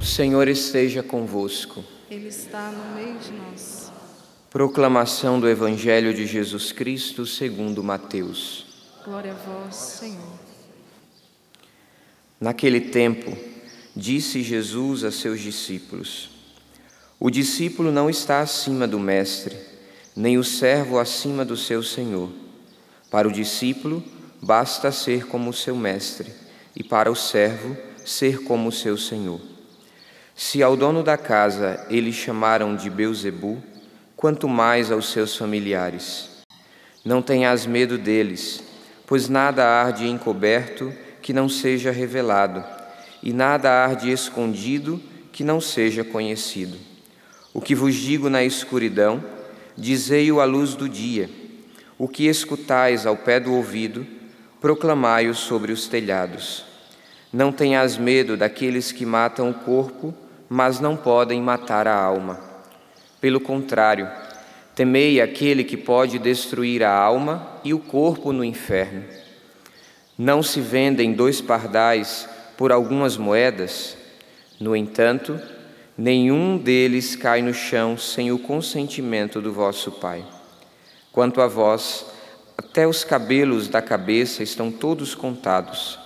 O Senhor esteja convosco. Ele está no meio de nós. Proclamação do Evangelho de Jesus Cristo segundo Mateus. Glória a vós, Senhor. Naquele tempo, disse Jesus a seus discípulos: O discípulo não está acima do mestre, nem o servo acima do seu senhor. Para o discípulo, basta ser como o seu mestre, e para o servo, ser como o seu senhor. Se ao dono da casa eles chamaram de Belzebu, quanto mais aos seus familiares. Não tenhas medo deles, pois nada arde encoberto que não seja revelado, e nada arde escondido que não seja conhecido. O que vos digo na escuridão, dizei-o à luz do dia. O que escutais ao pé do ouvido, proclamai-o sobre os telhados. Não tenhas medo daqueles que matam o corpo, mas não podem matar a alma. Pelo contrário, temei aquele que pode destruir a alma e o corpo no inferno. Não se vendem 2 pardais por algumas moedas? No entanto, nenhum deles cai no chão sem o consentimento do vosso Pai. Quanto a vós, até os cabelos da cabeça estão todos contados.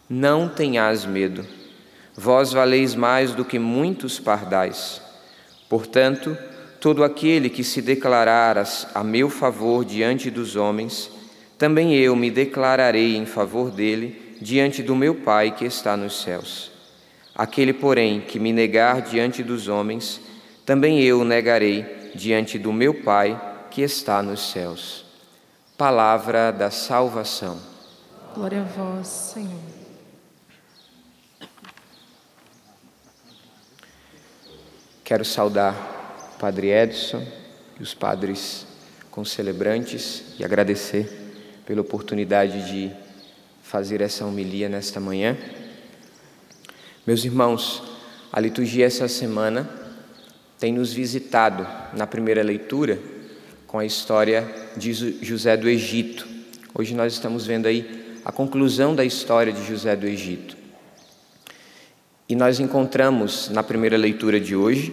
Não tenhas medo. Vós valeis mais do que muitos pardais. Portanto, todo aquele que se declarar a meu favor diante dos homens, também eu me declararei em favor dele diante do meu Pai que está nos céus. Aquele, porém, que me negar diante dos homens, também eu o negarei diante do meu Pai que está nos céus. Palavra da salvação. Glória a vós, Senhor. Quero saudar o Padre Edson e os padres concelebrantes e agradecer pela oportunidade de fazer essa homilia nesta manhã. Meus irmãos, a liturgia essa semana tem nos visitado na primeira leitura com a história de José do Egito. Hoje nós estamos vendo aí a conclusão da história de José do Egito. E nós encontramos na primeira leitura de hoje,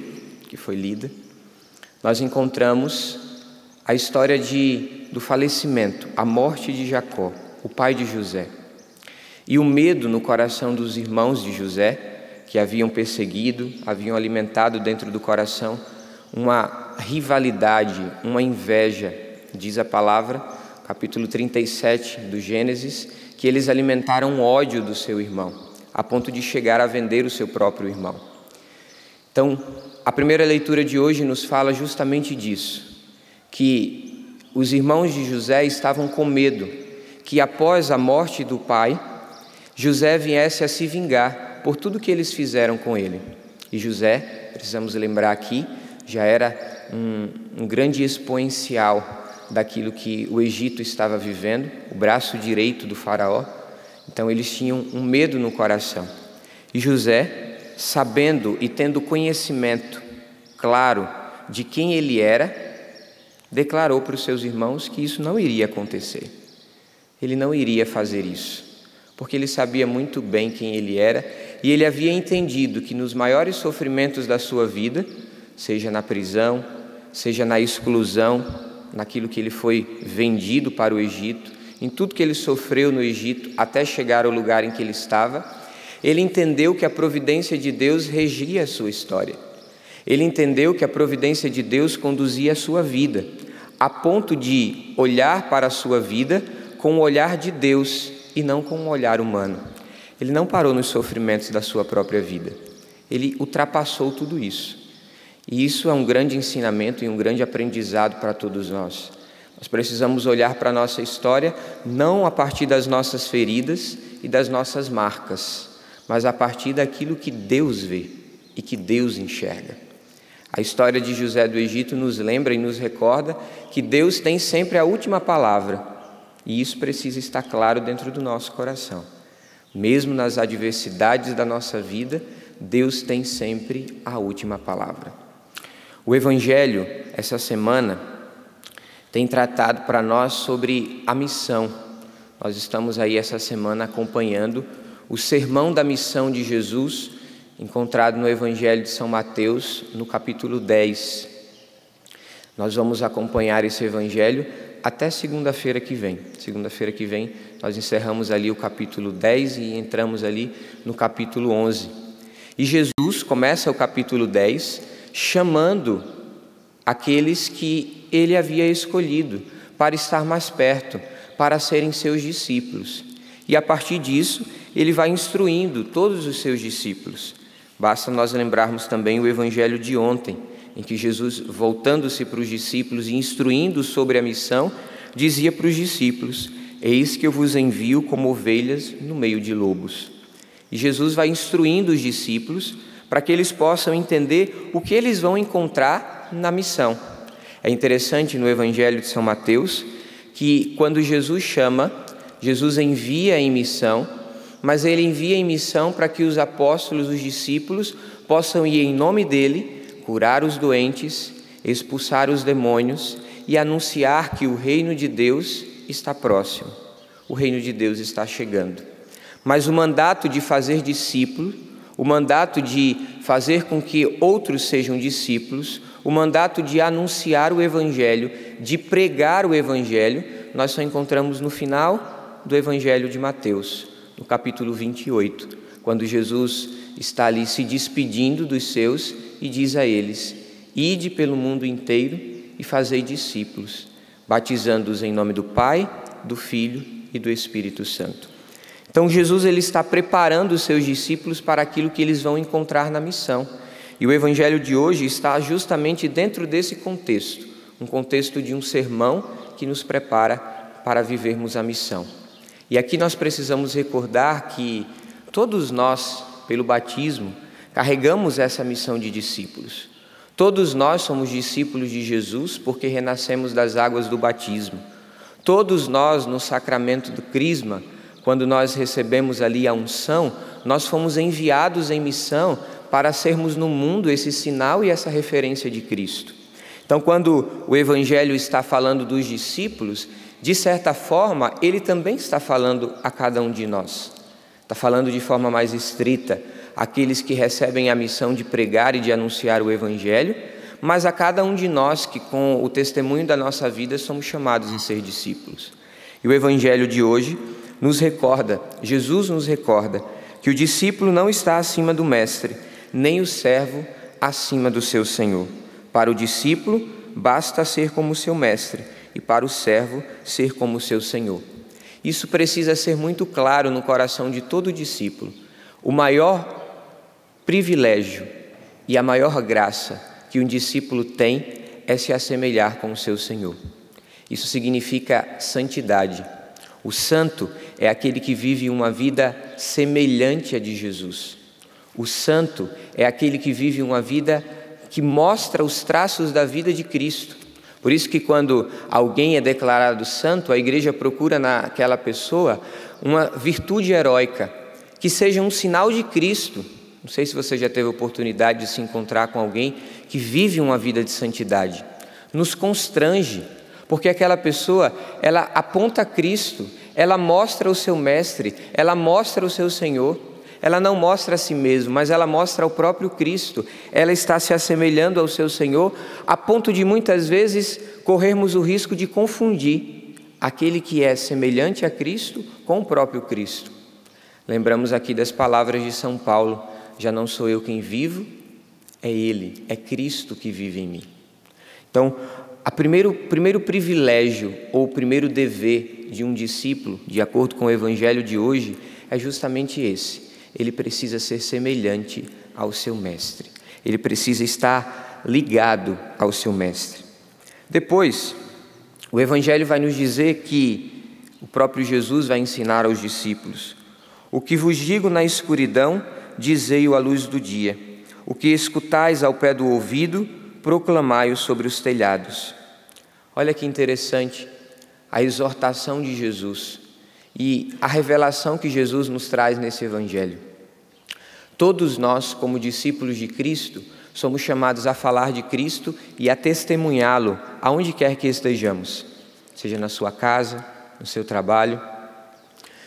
que foi lida, nós encontramos a história do falecimento, a morte de Jacó, o pai de José. E o medo no coração dos irmãos de José, que haviam perseguido, haviam alimentado dentro do coração uma rivalidade, uma inveja, diz a palavra, capítulo 37 do Gênesis, que eles alimentaram ódio do seu irmão, a ponto de chegar a vender o seu próprio irmão. Então, a primeira leitura de hoje nos fala justamente disso, que os irmãos de José estavam com medo que após a morte do pai, José viesse a se vingar por tudo que eles fizeram com ele. E José, precisamos lembrar aqui, já era um grande exponencial daquilo que o Egito estava vivendo, o braço direito do faraó. Então eles tinham um medo no coração. E José, sabendo e tendo conhecimento claro de quem ele era, declarou para os seus irmãos que isso não iria acontecer. Ele não iria fazer isso, porque ele sabia muito bem quem ele era e ele havia entendido que nos maiores sofrimentos da sua vida, seja na prisão, seja na exclusão, naquilo que ele foi vendido para o Egito, em tudo que ele sofreu no Egito até chegar ao lugar em que ele estava, ele entendeu que a providência de Deus regia a sua história. Ele entendeu que a providência de Deus conduzia a sua vida, a ponto de olhar para a sua vida com o olhar de Deus e não com um olhar humano. Ele não parou nos sofrimentos da sua própria vida. Ele ultrapassou tudo isso. E isso é um grande ensinamento e um grande aprendizado para todos nós. Nós precisamos olhar para a nossa história não a partir das nossas feridas e das nossas marcas, mas a partir daquilo que Deus vê e que Deus enxerga. A história de José do Egito nos lembra e nos recorda que Deus tem sempre a última palavra, e isso precisa estar claro dentro do nosso coração. Mesmo nas adversidades da nossa vida, Deus tem sempre a última palavra. O Evangelho, essa semana, tem tratado para nós sobre a missão. Nós estamos aí essa semana acompanhando o sermão da missão de Jesus, encontrado no Evangelho de São Mateus, no capítulo 10. Nós vamos acompanhar esse Evangelho até segunda-feira que vem. Segunda-feira que vem nós encerramos ali o capítulo 10 e entramos ali no capítulo 11. E Jesus começa o capítulo 10 chamando aqueles que ele havia escolhido para estar mais perto, para serem seus discípulos. E a partir disso, ele vai instruindo todos os seus discípulos. Basta nós lembrarmos também o Evangelho de ontem, em que Jesus, voltando-se para os discípulos e instruindo sobre a missão, dizia para os discípulos: eis que eu vos envio como ovelhas no meio de lobos. E Jesus vai instruindo os discípulos para que eles possam entender o que eles vão encontrar na missão. É interessante no Evangelho de São Mateus que quando Jesus chama, Jesus envia em missão, mas ele envia em missão para que os apóstolos, os discípulos, possam ir em nome dele, curar os doentes, expulsar os demônios e anunciar que o reino de Deus está próximo. O reino de Deus está chegando. Mas o mandato de fazer discípulos, o mandato de fazer com que outros sejam discípulos, o mandato de anunciar o Evangelho, de pregar o Evangelho, nós só encontramos no final do Evangelho de Mateus, no capítulo 28, quando Jesus está ali se despedindo dos seus e diz a eles: ide pelo mundo inteiro e fazei discípulos, batizando-os em nome do Pai, do Filho e do Espírito Santo. Então Jesus ele está preparando os seus discípulos para aquilo que eles vão encontrar na missão. E o Evangelho de hoje está justamente dentro desse contexto, um contexto de um sermão que nos prepara para vivermos a missão. E aqui nós precisamos recordar que todos nós, pelo batismo, carregamos essa missão de discípulos. Todos nós somos discípulos de Jesus porque renascemos das águas do batismo. Todos nós, no sacramento do crisma, quando nós recebemos ali a unção, nós fomos enviados em missão para sermos no mundo esse sinal e essa referência de Cristo. Então, quando o Evangelho está falando dos discípulos, de certa forma, ele também está falando a cada um de nós. Está falando de forma mais estrita aqueles que recebem a missão de pregar e de anunciar o Evangelho, mas a cada um de nós que, com o testemunho da nossa vida, somos chamados a ser discípulos. E o Evangelho de hoje nos recorda, Jesus nos recorda, que o discípulo não está acima do mestre, nem o servo acima do seu senhor. Para o discípulo, basta ser como o seu mestre, e para o servo, ser como o seu senhor. Isso precisa ser muito claro no coração de todo discípulo. O maior privilégio e a maior graça que um discípulo tem é se assemelhar com o seu Senhor. Isso significa santidade. O santo é aquele que vive uma vida semelhante à de Jesus. O santo é aquele que vive uma vida que mostra os traços da vida de Cristo. Por isso que quando alguém é declarado santo, a igreja procura naquela pessoa uma virtude heróica, que seja um sinal de Cristo. Não sei se você já teve a oportunidade de se encontrar com alguém que vive uma vida de santidade. Nos constrange, porque aquela pessoa, ela aponta Cristo, ela mostra o seu mestre, ela mostra o seu Senhor. Ela não mostra a si mesma, mas ela mostra o próprio Cristo. Ela está se assemelhando ao seu Senhor, a ponto de muitas vezes corrermos o risco de confundir aquele que é semelhante a Cristo com o próprio Cristo. Lembramos aqui das palavras de São Paulo: já não sou eu quem vivo, é Ele, é Cristo que vive em mim. Então, o primeiro privilégio ou o primeiro dever de um discípulo, de acordo com o Evangelho de hoje, é justamente esse. Ele precisa ser semelhante ao seu mestre. Ele precisa estar ligado ao seu mestre. Depois, o Evangelho vai nos dizer que o próprio Jesus vai ensinar aos discípulos: o que vos digo na escuridão, dizei-o à luz do dia. O que escutais ao pé do ouvido, proclamai-o sobre os telhados. Olha que interessante a exortação de Jesus e a revelação que Jesus nos traz nesse Evangelho. Todos nós, como discípulos de Cristo, somos chamados a falar de Cristo e a testemunhá-lo aonde quer que estejamos, seja na sua casa, no seu trabalho,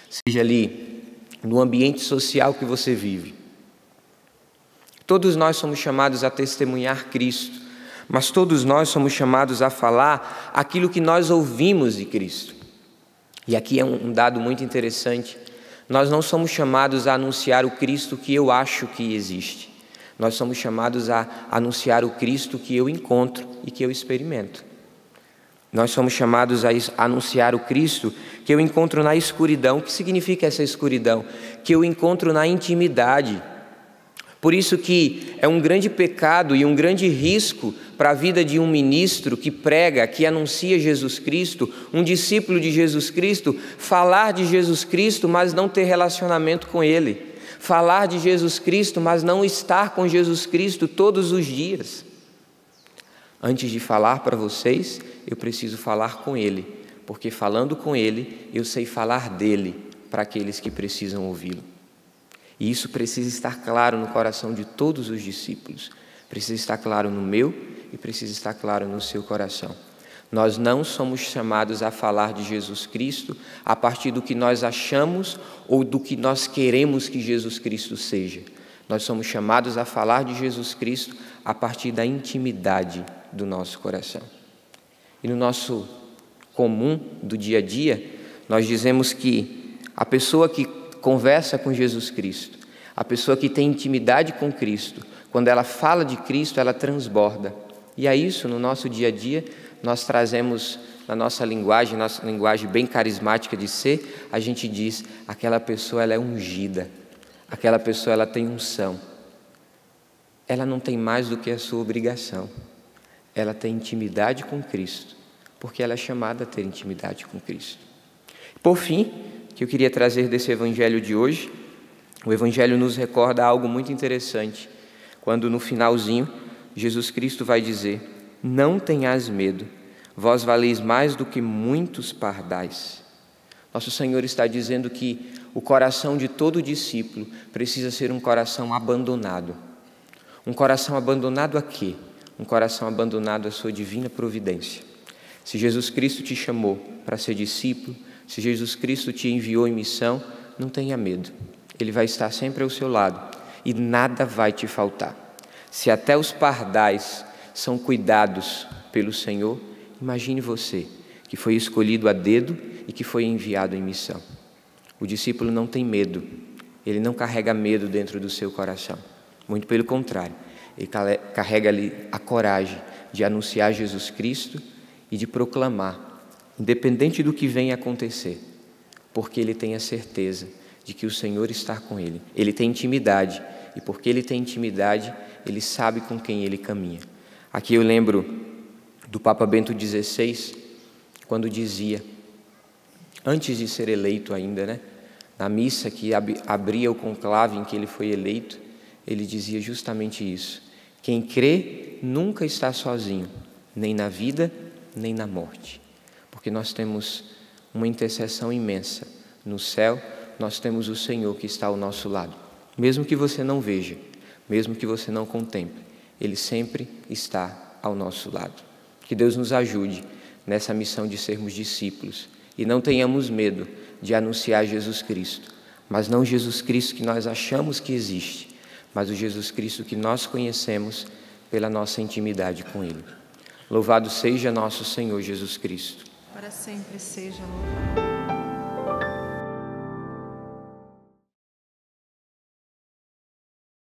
seja ali no ambiente social que você vive. Todos nós somos chamados a testemunhar Cristo, mas todos nós somos chamados a falar aquilo que nós ouvimos de Cristo. E aqui é um dado muito interessante. Nós não somos chamados a anunciar o Cristo que eu acho que existe. Nós somos chamados a anunciar o Cristo que eu encontro e que eu experimento. Nós somos chamados a anunciar o Cristo que eu encontro na escuridão. O que significa essa escuridão? Que eu encontro na intimidade. Por isso que é um grande pecado e um grande risco para a vida de um ministro que prega, que anuncia Jesus Cristo, um discípulo de Jesus Cristo, falar de Jesus Cristo, mas não ter relacionamento com Ele. Falar de Jesus Cristo, mas não estar com Jesus Cristo todos os dias. Antes de falar para vocês, eu preciso falar com Ele, porque falando com Ele, eu sei falar dele para aqueles que precisam ouvi-lo. E isso precisa estar claro no coração de todos os discípulos. Precisa estar claro no meu e precisa estar claro no seu coração. Nós não somos chamados a falar de Jesus Cristo a partir do que nós achamos ou do que nós queremos que Jesus Cristo seja. Nós somos chamados a falar de Jesus Cristo a partir da intimidade do nosso coração. E no nosso comum do dia a dia, nós dizemos que a pessoa que conversa com Jesus Cristo, a pessoa que tem intimidade com Cristo, quando ela fala de Cristo, ela transborda. E a isso, no nosso dia a dia, nós trazemos na nossa linguagem bem carismática de ser, a gente diz, aquela pessoa ela é ungida, aquela pessoa ela tem unção. Ela não tem mais do que a sua obrigação, ela tem intimidade com Cristo, porque ela é chamada a ter intimidade com Cristo. Por fim, que eu queria trazer desse evangelho de hoje, o evangelho nos recorda algo muito interessante, quando no finalzinho, Jesus Cristo vai dizer, não tenhais medo, vós valeis mais do que muitos pardais. Nosso Senhor está dizendo que o coração de todo discípulo precisa ser um coração abandonado. Um coração abandonado a quê? Um coração abandonado à sua divina providência. Se Jesus Cristo te chamou para ser discípulo, se Jesus Cristo te enviou em missão, não tenha medo. Ele vai estar sempre ao seu lado e nada vai te faltar. Se até os pardais são cuidados pelo Senhor, imagine você, que foi escolhido a dedo e que foi enviado em missão. O discípulo não tem medo, ele não carrega medo dentro do seu coração. Muito pelo contrário, ele carrega ali a coragem de anunciar Jesus Cristo e de proclamar, independente do que venha acontecer, porque ele tem a certeza de que o Senhor está com ele. Ele tem intimidade, e porque ele tem intimidade, ele sabe com quem ele caminha. Aqui eu lembro do Papa Bento XVI, quando dizia, antes de ser eleito ainda, na missa que abria o conclave em que ele foi eleito, ele dizia justamente isso. Quem crê nunca está sozinho, nem na vida, nem na morte. Porque nós temos uma intercessão imensa. No céu, nós temos o Senhor que está ao nosso lado. Mesmo que você não veja, mesmo que você não contemple, Ele sempre está ao nosso lado. Que Deus nos ajude nessa missão de sermos discípulos e não tenhamos medo de anunciar Jesus Cristo, mas não Jesus Cristo que nós achamos que existe, mas o Jesus Cristo que nós conhecemos pela nossa intimidade com Ele. Louvado seja nosso Senhor Jesus Cristo. Para sempre seja louvado.